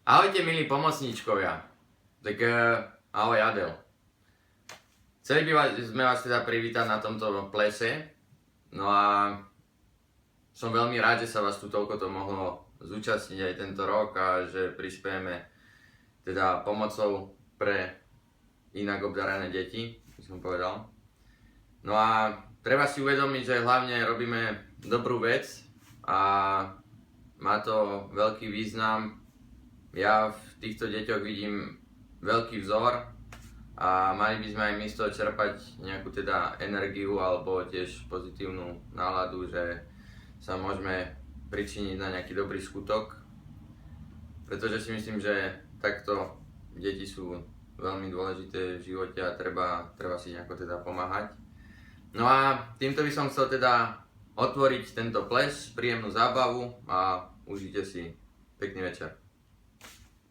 Ahojte milí pomocníčkovia, tak ahoj Adel. Chceli by sme vás teda privítať na tomto plese, no a som veľmi rád, že sa vás tu toľko to mohlo zúčastniť aj tento rok a že prispiejeme teda pomocou pre inak obdarané deti, by som povedal. No a treba si uvedomiť, že hlavne robíme dobrú vec a má to veľký význam. Ja v týchto deťoch vidím veľký vzor a mali by sme aj my z toho čerpať nejakú teda energiu alebo tiež pozitívnu náladu, že sa môžeme pričiniť na nejaký dobrý skutok, pretože si myslím, že takto deti sú veľmi dôležité v živote a treba si nejako teda pomáhať. No a týmto by som chcel teda otvoriť tento ples, príjemnú zábavu a užite si. Pekný večer.